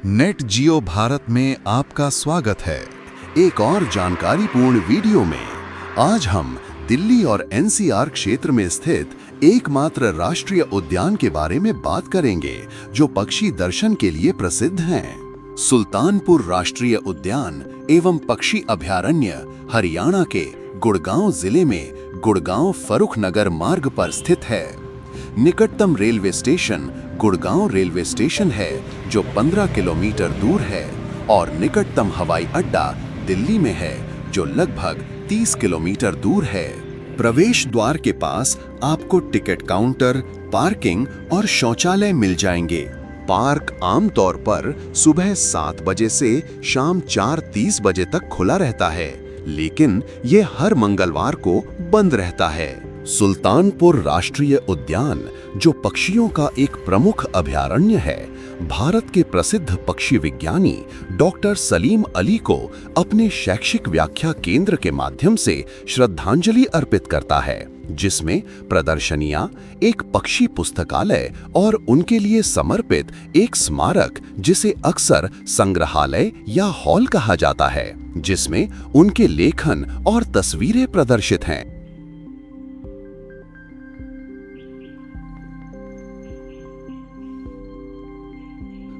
Net जियो भारत में आपका स्वागत है। एक और जानकारीपूर्ण वीडियो में आज हम दिल्ली और एनसीआर क्षेत्र में स्थित एकमात्र राष्ट्रीय उद्यान के बारे में बात करेंगे जो पक्षी दर्शन के लिए प्रसिद्ध हैं। सुल्तानपुर राष्ट्रीय उद्यान एवं पक्षी अभयारण्य हरियाणा के गुड़गांव जिले में गुड़गांव फर्रुखनगर मार्ग पर स्थित है। निकटतम railway station Gurgaon railway station है जो 15 किलोमीटर दूर है और निकटतम हवाई अड्डा दिल्ली में है जो लगभग 30 किलोमीटर दूर है। प्रवेश द्वार के पास आपको टिकट काउंटर, पार्किंग और शौचालय मिल जाएंगे। पार्क आमतौर पर सुबह 7 बजे से शाम 4:30 बजे तक खुला रहता है, लेकिन ये हर मंगलवार को बंद रहता है। सुल्तानपुर राष्ट्रीय उद्यान, जो पक्षियों का एक प्रमुख अभयारण्य है, भारत के प्रसिद्ध पक्षी विज्ञानी डॉक्टर सलीम अली को अपने शैक्षिक व्याख्या केंद्र के माध्यम से श्रद्धांजलि अर्पित करता है, जिसमें प्रदर्शनियां, एक पक्षी पुस्तकालय और उनके लिए समर्पित एक स्मारक, जिसे अक्सर संग्रहालय या हॉल कहा जाता है, जिसमें उनके लेखन और तस्वीरें प्रदर्शित हैं।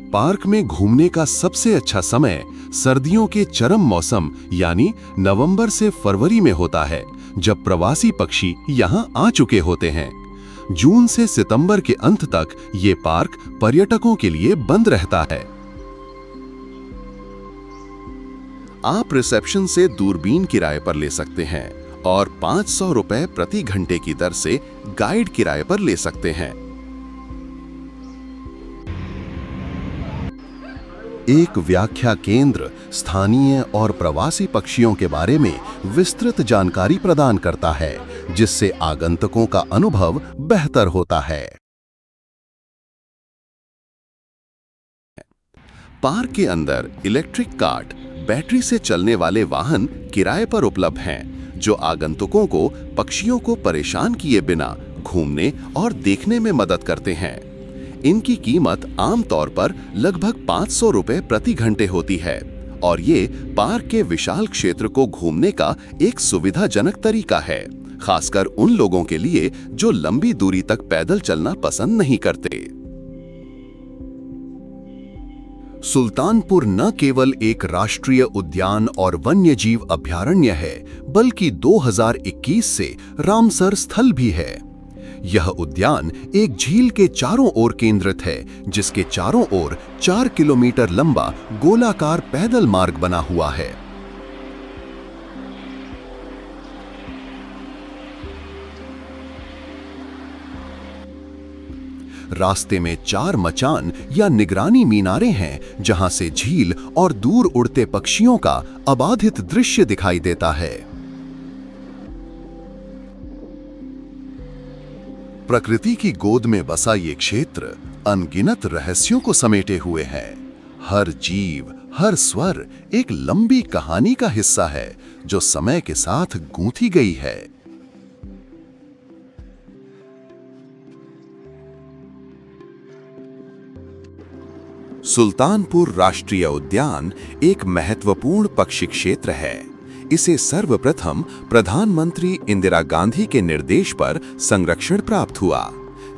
पार्क में घूमने का सबसे अच्छा समय सर्दियों के चरम मौसम यानी नवंबर से फरवरी में होता है, जब प्रवासी पक्षी यहां आ चुके होते हैं। जून से सितंबर के अंत तक ये पार्क पर्यटकों के लिए बंद रहता है। आप रिसेप्शन से दूरबीन किराए पर ले सकते हैं और 500 रुपए प्रति घंटे की दर से गाइड किराए पर ले सकते हैं। एक व्याख्या केंद्र स्थानीय और प्रवासी पक्षियों के बारे में विस्तृत जानकारी प्रदान करता है, जिससे आगंतुकों का अनुभव बेहतर होता है। पार्क के अंदर इलेक्ट्रिक कार्ट, बैटरी से चलने वाले वाहन किराए पर उपलब्ध हैं, जो आगंतुकों को पक्षियों को परेशान किए बिना घूमने और देखने में मदद करते हैं। इनकी कीमत आमतौर पर लगभग 500 रुपए प्रति घंटे होती है और ये पार्क के विशाल क्षेत्र को घूमने का एक सुविधाजनक तरीका है, खासकर उन लोगों के लिए जो लंबी दूरी तक पैदल चलना पसंद नहीं करते। सुल्तानपुर न केवल एक राष्ट्रीय उद्यान और वन्यजीव अभयारण्य है, बल्कि 2021 से रामसर स्थल भी है। यह उद्यान एक झील के चारों ओर केंद्रित है, जिसके चारों ओर 4 किलोमीटर लंबा गोलाकार पैदल मार्ग बना हुआ है। रास्ते में 4 मचान या निगरानी मीनारें हैं, जहां से झील और दूर उड़ते पक्षियों का अबाधित दृश्य दिखाई देता है। प्रकृति की गोद में बसा ये क्षेत्र अनगिनत रहस्यों को समेटे हुए है। हर जीव, हर स्वर एक लंबी कहानी का हिस्सा है, जो समय के साथ गूंथी गई है। सुल्तानपुर राष्ट्रीय उद्यान एक महत्वपूर्ण पक्षी क्षेत्र है। इसे सर्वप्रथम प्रधानमंत्री इंदिरा गांधी के निर्देश पर संरक्षण प्राप्त हुआ।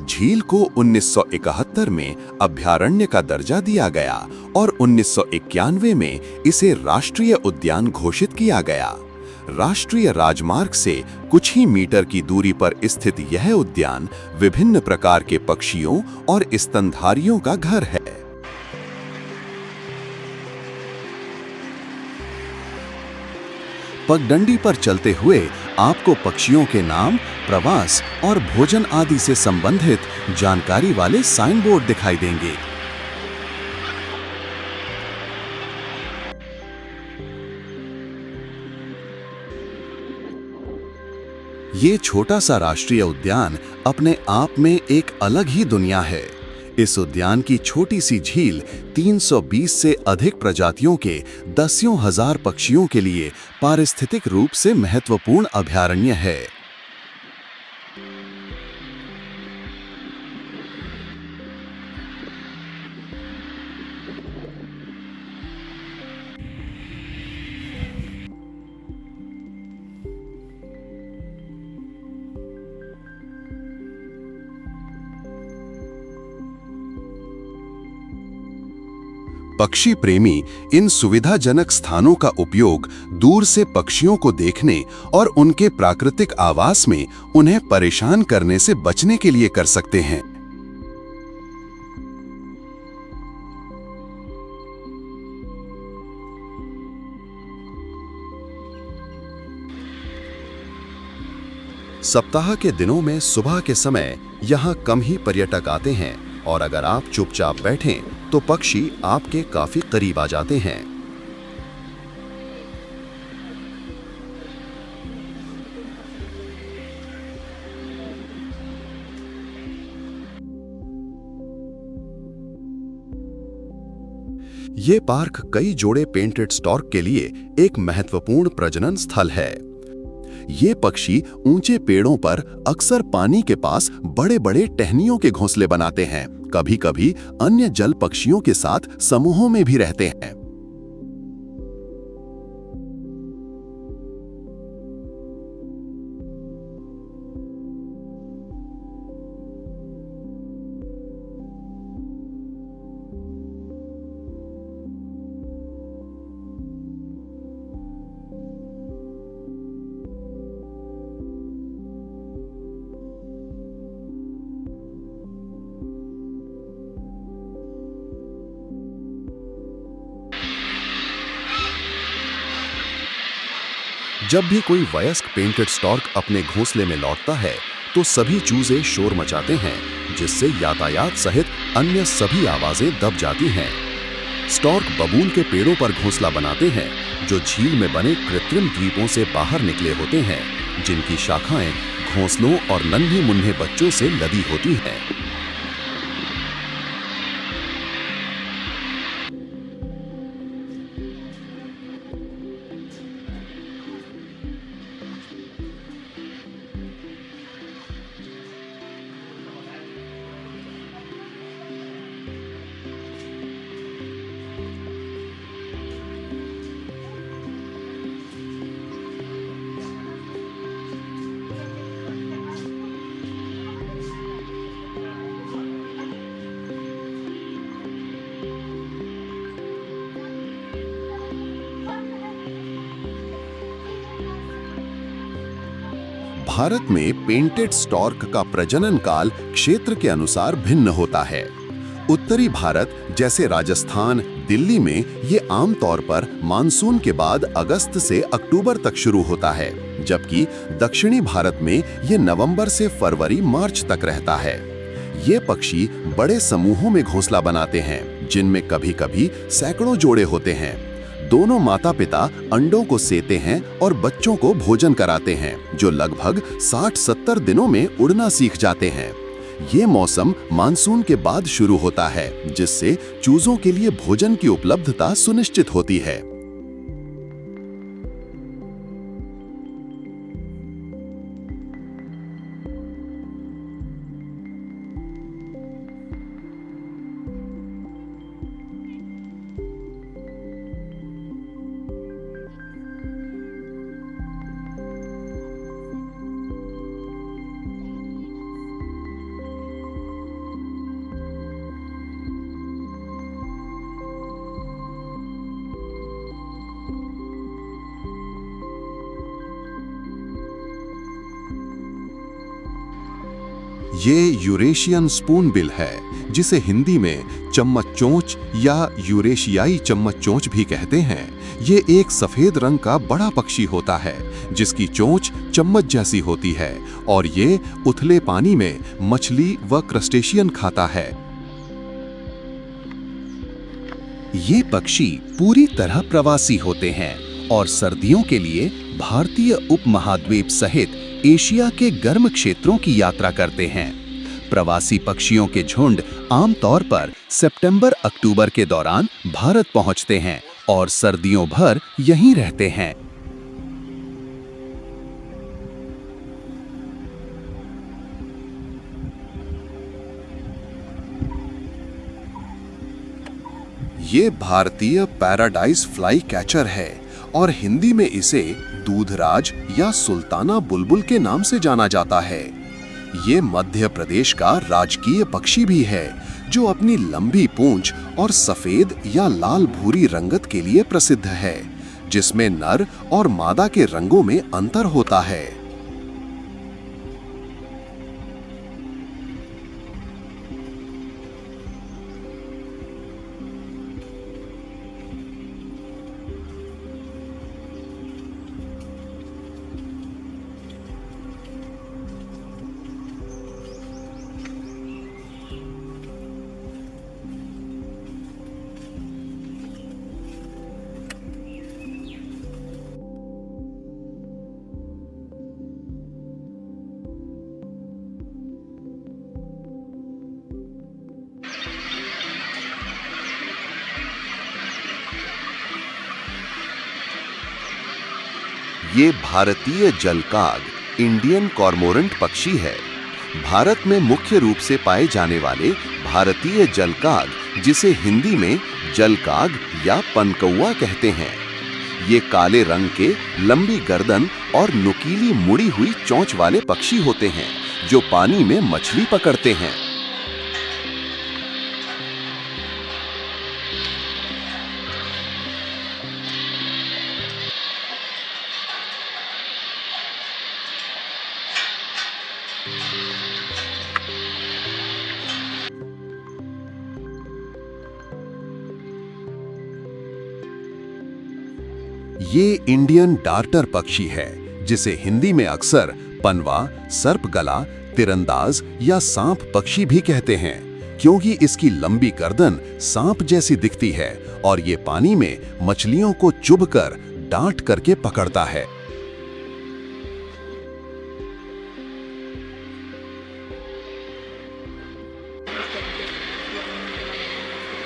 झील को 1971 में अभयारण्य का दर्जा दिया गया और 1991 में इसे राष्ट्रीय उद्यान घोषित किया गया। राष्ट्रीय राजमार्ग से कुछ ही मीटर की दूरी पर स्थित यह उद्यान विभिन्न प्रकार के पक्षियों और स्तनधारियों का घर है। पगडंडी पर चलते हुए आपको पक्षियों के नाम, प्रवास और भोजन आदि से संबंधित जानकारी वाले साइन बोर्ड दिखाई देंगे। ये छोटा सा राष्ट्रीय उद्यान अपने आप में एक अलग ही दुनिया है। इस उद्यान की छोटी सी झील 320 से अधिक प्रजातियों के दसियों हजार पक्षियों के लिए पारिस्थितिक रूप से महत्वपूर्ण अभयारण्य है। पक्षी प्रेमी इन सुविधाजनक स्थानों का उपयोग दूर से पक्षियों को देखने और उनके प्राकृतिक आवास में उन्हें परेशान करने से बचने के लिए कर सकते हैं। सप्ताह के दिनों में सुबह के समय यहाँ कम ही पर्यटक आते हैं और अगर आप चुपचाप बैठें तो पक्षी आपके काफी करीब आ जाते हैं। ये पार्क कई जोड़े पेंटेड स्टॉर्क के लिए एक महत्वपूर्ण प्रजनन स्थल है। ये पक्षी ऊंचे पेड़ों पर अक्सर पानी के पास बड़े-बड़े टहनियों के घोंसले बनाते हैं। कभी-कभी अन्य जल पक्षियों के साथ समूहों में भी रहते हैं। जब भी कोई वयस्क पेंटेड स्टॉर्क अपने घोंसले में लौटता है तो सभी चूजे शोर मचाते हैं, जिससे यातायात सहित अन्य सभी आवाजें दब जाती हैं। स्टॉर्क बबूल के पेड़ों पर घोंसला बनाते हैं, जो झील में बने कृत्रिम द्वीपों से बाहर निकले होते हैं, जिनकी शाखाएं घोंसलों और नन्हे मुन्ने बच्चों से लदी होती हैं। भारत में पेंटेड स्टॉर्क का प्रजनन काल क्षेत्र के अनुसार भिन्न होता है। उत्तरी भारत जैसे राजस्थान, दिल्ली में ये आमतौर पर मानसून के बाद अगस्त से अक्टूबर तक शुरू होता है, जबकि दक्षिणी भारत में ये नवंबर से फरवरी मार्च तक रहता है। ये पक्षी बड़े समूहों में घोंसला बनाते हैं, जिनमें कभी-कभी सैकड़ों जोड़े होते हैं। दोनों माता-पिता अंडों को सेते हैं और बच्चों को भोजन कराते हैं, जो लगभग 60-70 दिनों में उड़ना सीख जाते हैं। ये मौसम मानसून के बाद शुरू होता है, जिससे चूजों के लिए भोजन की उपलब्धता सुनिश्चित होती है। ये यूरेशियन स्पूनबिल है, जिसे हिंदी में चम्मच चोंच या यूरेशियाई चम्मच चोंच भी कहते हैं। ये एक सफेद रंग का बड़ा पक्षी होता है, जिसकी चोंच चम्मच जैसी होती है और ये उथले पानी में मछली व क्रस्टेशियन खाता है। ये पक्षी पूरी तरह प्रवासी होते हैं और सर्दियों के लिए भारतीय उपमहाद्वीप सहित एशिया के गर्म क्षेत्रों की यात्रा करते हैं। प्रवासी पक्षियों के झुंड आमतौर पर सितंबर-अक्टूबर के दौरान भारत पहुंचते हैं और सर्दियों भर यहीं रहते हैं। ये भारतीय पैराडाइज फ्लाई कैचर है और हिंदी में इसे दूधराज या सुल्ताना बुलबुल के नाम से जाना जाता है। ये मध्य प्रदेश का राजकीय पक्षी भी है, जो अपनी लंबी पूंछ और सफेद या लाल भूरी रंगत के लिए प्रसिद्ध है, जिसमें नर और मादा के रंगों में अंतर होता है। ये भारतीय जलकाग इंडियन कॉर्मोरेंट पक्षी है। भारत में मुख्य रूप से पाए जाने वाले भारतीय जलकाग, जिसे हिंदी में जलकाग या पनकौआ कहते हैं, ये काले रंग के लंबी गर्दन और नुकीली मुड़ी हुई चोंच वाले पक्षी होते हैं, जो पानी में मछली पकड़ते हैं। ये इंडियन डार्टर पक्षी है, जिसे हिंदी में अक्सर पनवा, सर्पगला, तिरंदाज या सांप पक्षी भी कहते हैं, क्योंकि इसकी लंबी गर्दन सांप जैसी दिखती है और ये पानी में मछलियों को चुभकर डांट करके पकड़ता है।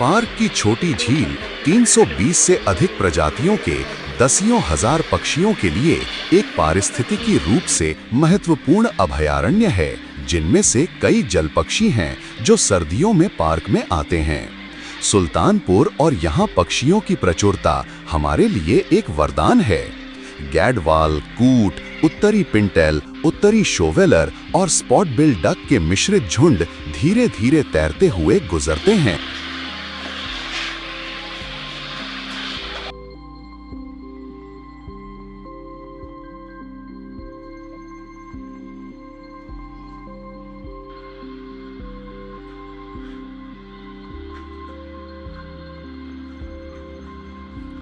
पार्क की छोटी झील 320 से अधिक प्रजातियों के दसियों हजार पक्षियों के लिए एक पारिस्थितिकी रूप से महत्वपूर्ण अभयारण्य है, जिनमें से कई जल पक्षी हैं जो सर्दियों में पार्क में आते हैं। सुल्तानपुर और यहाँ पक्षियों की प्रचुरता हमारे लिए एक वरदान है। गैडवाल, कूट, उत्तरी पिंटेल, उत्तरी शोवेलर और स्पॉट बिल डक के मिश्रित झुंड धीरे धीरे तैरते हुए गुजरते हैं।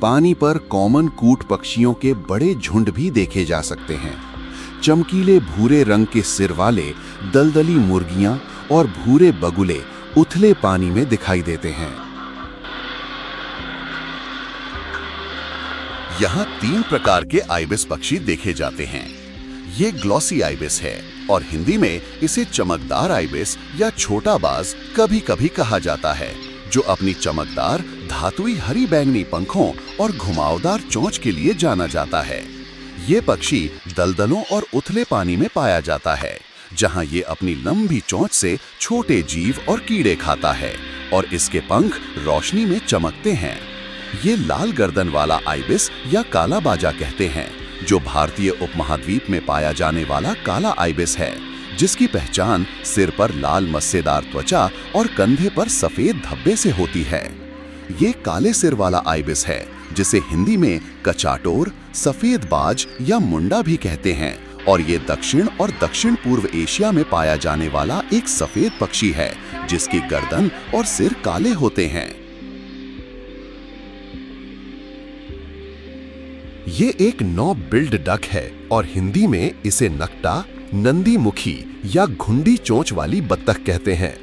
पानी पर कॉमन कूट पक्षियों के बड़े झुंड भी देखे जा सकते हैं। चमकीले भूरे रंग के सिर वाले दलदली मुर्गियां और भूरे बगुले उथले पानी में दिखाई देते हैं। यहाँ 3 प्रकार के आइबिस पक्षी देखे जाते हैं। ये ग्लॉसी आइबिस है और हिंदी में इसे चमकदार आइबिस या छोटा बाज कभी कभी कहा जाता है, जो अपनी चमकदार धातुई हरी बैंगनी पंखों और घुमावदार चोंच के लिए जाना जाता है। ये पक्षी दलदलों और उथले पानी में पाया जाता है, जहां ये अपनी लंबी चोंच से छोटे जीव और कीड़े खाता है और इसके पंख रोशनी में चमकते हैं। ये लाल गर्दन वाला आइबिस या काला बाजा कहते हैं, जो भारतीय उपमहाद्वीप में पाया जाने वाला काला आइबिस है, जिसकी पहचान सिर पर लाल मस्सेदार त्वचा और कंधे पर सफेद धब्बे से होती है। ये काले सिर वाला आइबिस है, जिसे हिंदी में कचाटोर, सफेद बाज या मुंडा भी कहते हैं, और ये दक्षिण और दक्षिण पूर्व एशिया में पाया जाने वाला एक सफेद पक्षी है, जिसकी गर्दन और सिर काले होते हैं। ये एक नॉब बिल्ड डक है और हिंदी में इसे नकटा, नंदी मुखी या घुंडी चोंच वाली बत्तख कहते हैं।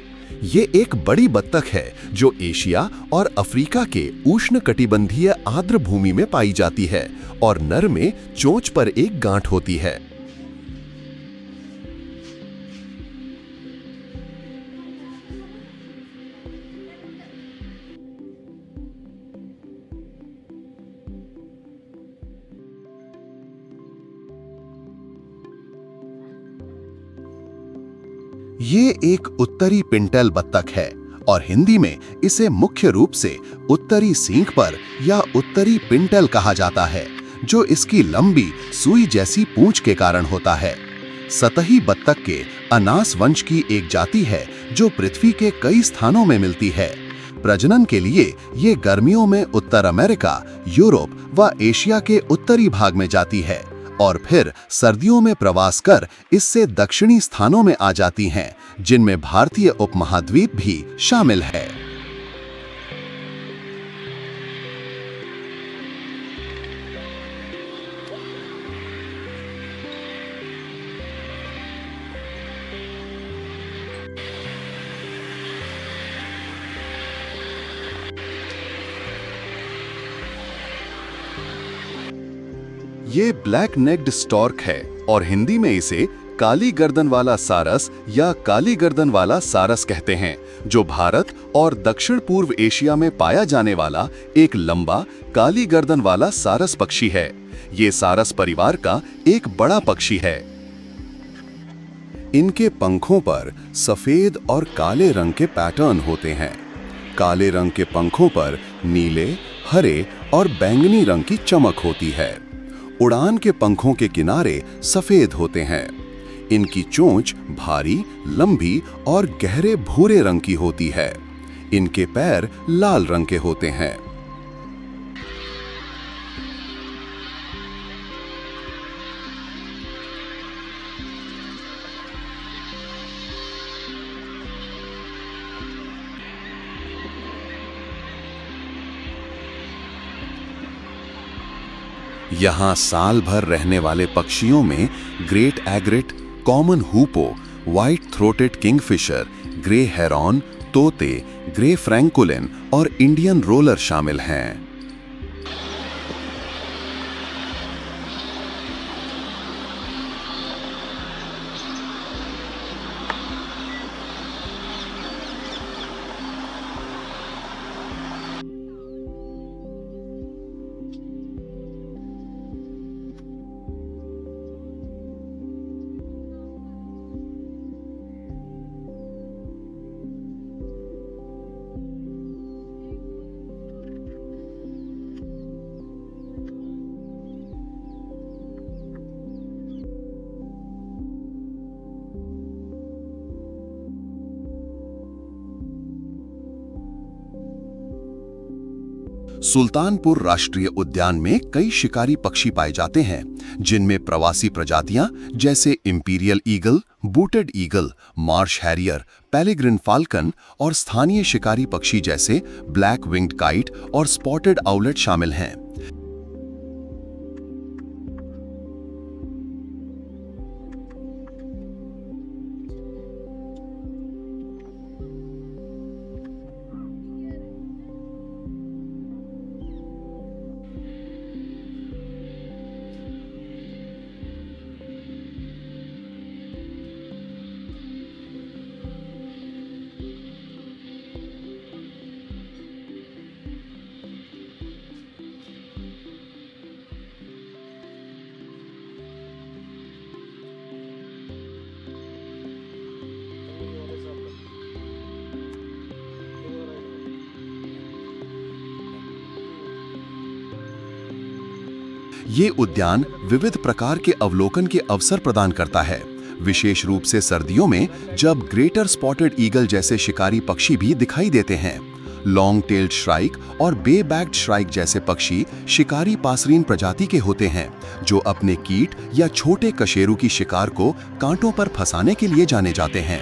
ये एक बड़ी बत्तख है जो एशिया और अफ्रीका के उष्णकटिबंधीय आर्द्र भूमि में पाई जाती है और नर में चोंच पर एक गांठ होती है। ये एक उत्तरी पिंटल बत्तख है और हिंदी में इसे मुख्य रूप से उत्तरी सींग पर या उत्तरी पिंटल कहा जाता है, जो इसकी लंबी सुई जैसी पूंछ के कारण होता है। सतही बत्तख के अनास वंश की एक जाति है जो पृथ्वी के कई स्थानों में मिलती है। प्रजनन के लिए ये गर्मियों में उत्तर अमेरिका, यूरोप व एशिया के उत्तरी भाग में जाती है और फिर सर्दियों में प्रवास कर इससे दक्षिणी स्थानों में आ जाती हैं, जिनमें भारतीय उपमहाद्वीप भी शामिल है। ये ब्लैक नेक्ड स्टॉर्क है और हिंदी में इसे काली गर्दन वाला सारस या काली गर्दन वाला सारस कहते हैं, जो भारत और दक्षिण पूर्व एशिया में पाया जाने वाला एक लंबा काली गर्दन वाला सारस पक्षी है। ये सारस परिवार का एक बड़ा पक्षी है। इनके पंखों पर सफेद और काले रंग के पैटर्न होते हैं। काले रंग के पंखों पर नीले, हरे और बैंगनी रंग की चमक होती है। उड़ान के पंखों के किनारे सफेद होते हैं। इनकी चोंच भारी, लंबी और गहरे भूरे रंग की होती है। इनके पैर लाल रंग के होते हैं। यहाँ साल भर रहने वाले पक्षियों में great egret, common hoopoe, white throated kingfisher, grey heron, तोते, ग्रे फ्रैंकुलिन और इंडियन रोलर शामिल हैं। सुल्तानपुर राष्ट्रीय उद्यान में कई शिकारी पक्षी पाए जाते हैं, जिनमें प्रवासी प्रजातियां जैसे imperial eagle, booted eagle, marsh harrier, peregrine falcon और स्थानीय शिकारी पक्षी जैसे ब्लैक विंग्ड काइट और स्पॉटेड आउलेट शामिल हैं। ये उद्यान विविध प्रकार के अवलोकन के अवसर प्रदान करता है, विशेष रूप से सर्दियों में जब ग्रेटर स्पॉटेड ईगल जैसे शिकारी पक्षी भी दिखाई देते हैं। लॉन्ग टेल्ड श्राइक और बे बैक्ड श्राइक जैसे पक्षी शिकारी पासरीन प्रजाति के होते हैं, जो अपने कीट या छोटे कशेरू की शिकार को कांटों पर फंसाने के लिए जाने जाते हैं।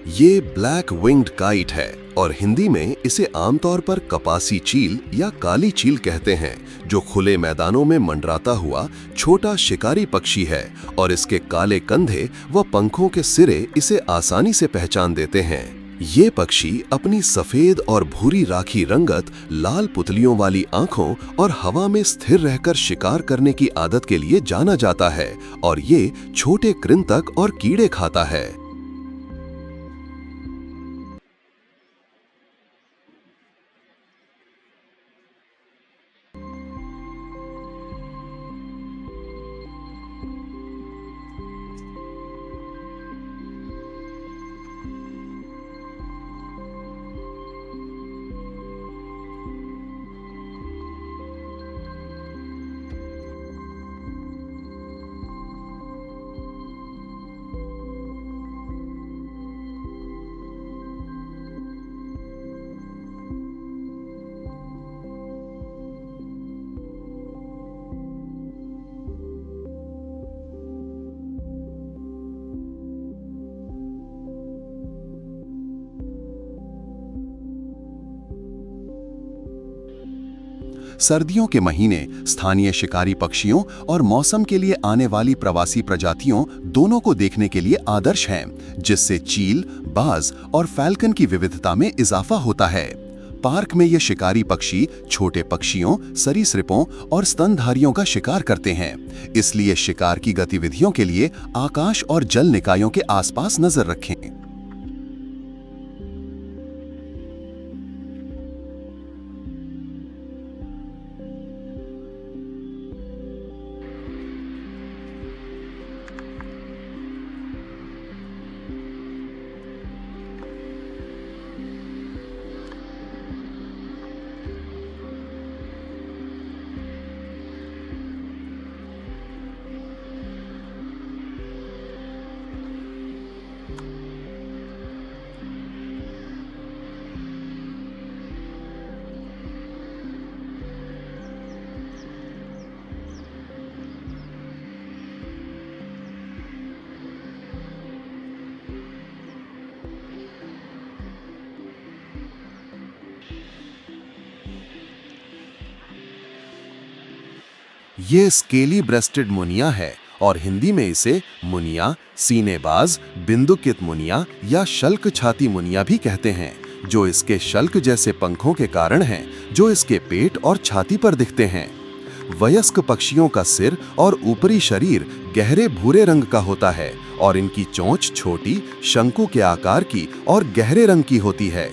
ये ब्लैक विंग्ड काइट है और हिंदी में इसे आमतौर पर कपासी चील या काली चील कहते हैं, जो खुले मैदानों में मंडराता हुआ छोटा शिकारी पक्षी है और इसके काले कंधे व पंखों के सिरे इसे आसानी से पहचान देते हैं। ये पक्षी अपनी सफेद और भूरी राखी रंगत, लाल पुतलियों वाली आंखों और हवा में स्थिर रहकर शिकार करने की आदत के लिए जाना जाता है और ये छोटे कृंतक और कीड़े खाता है। सर्दियों के महीने स्थानीय शिकारी पक्षियों और मौसम के लिए आने वाली प्रवासी प्रजातियों दोनों को देखने के लिए आदर्श हैं, जिससे चील, बाज और फैल्कन की विविधता में इजाफा होता है। पार्क में ये शिकारी पक्षी छोटे पक्षियों, सरीसृपों और स्तनधारियों का शिकार करते हैं, इसलिए शिकार की गतिविधियों के लिए आकाश और जल निकायों के आसपास नजर रखें। ये स्केली ब्रेस्टेड मुनिया है और हिंदी में इसे मुनिया, सीनेबाज, बिंदुकित मुनिया या शल्क छाती मुनिया भी कहते हैं, जो इसके शल्क जैसे पंखों के कारण हैं, जो इसके पेट और छाती पर दिखते हैं। वयस्क पक्षियों का सिर और ऊपरी शरीर गहरे भूरे रंग का होता है और इनकी चोंच छोटी, शंकु के आकार की और गहरे रंग की होती है।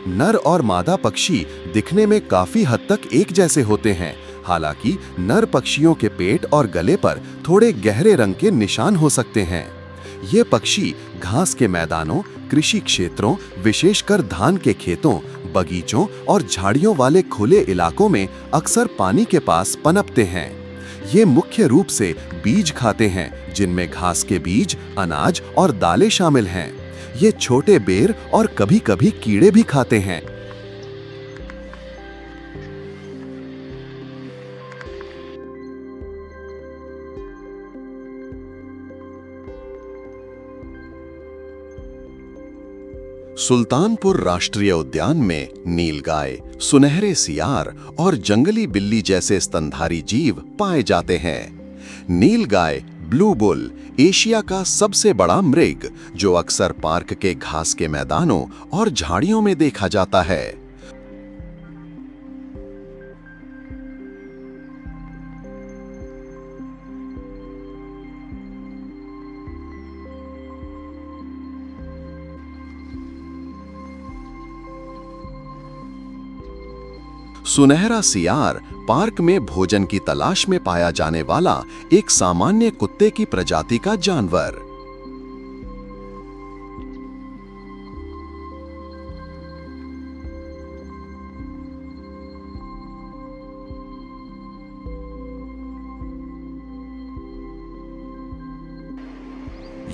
नर और मादा पक्षी दिखने में काफी हद तक एक जैसे होते हैं, हालांकि नर पक्षियों के पेट और गले पर थोड़े गहरे रंग के निशान हो सकते हैं। ये पक्षी घास के मैदानों, कृषि क्षेत्रों, विशेषकर धान के खेतों, बगीचों और झाड़ियों वाले खुले इलाकों में अक्सर पानी के पास पनपते हैं। ये मुख्य रूप से बीज खाते हैं, जिनमें घास के बीज, अनाज और दालें शामिल हैं। ये छोटे बेर और कभी-कभी कीड़े भी खाते हैं। सुल्तानपुर राष्ट्रीय उद्यान में नीलगाय, सुनहरे सियार और जंगली बिल्ली जैसे स्तनधारी जीव पाए जाते हैं। नीलगाय, ब्लू बुल, एशिया का सबसे बड़ा मृग, जो अक्सर पार्क के घास के मैदानों और झाड़ियों में देखा जाता है। सुनहरा सियार पार्क में भोजन की तलाश में पाया जाने वाला एक सामान्य कुत्ते की प्रजाति का जानवर।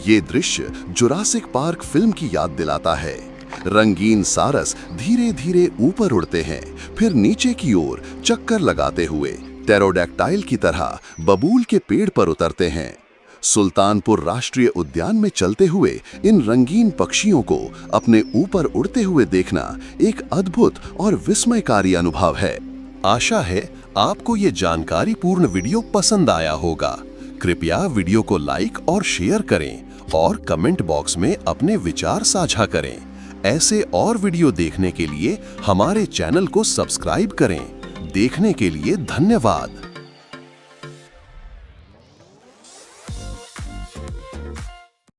ये दृश्य जुरासिक पार्क फिल्म की याद दिलाता है। रंगीन सारस धीरे धीरे ऊपर उड़ते हैं, फिर नीचे की ओर चक्कर लगाते हुए टेरोडैक्टाइल की तरह बबूल के पेड़ पर उतरते हैं। सुल्तानपुर राष्ट्रीय उद्यान में चलते हुए इन रंगीन पक्षियों को अपने ऊपर उड़ते हुए देखना एक अद्भुत और विस्मयकारी अनुभव है। आशा है आपको ये जानकारीपूर्ण वीडियो पसंद आया होगा। कृपया वीडियो को लाइक और शेयर करें और कमेंट बॉक्स में अपने विचार साझा करें। ऐसे और वीडियो देखने के लिए हमारे चैनल को सब्सक्राइब करें। देखने के लिए धन्यवाद।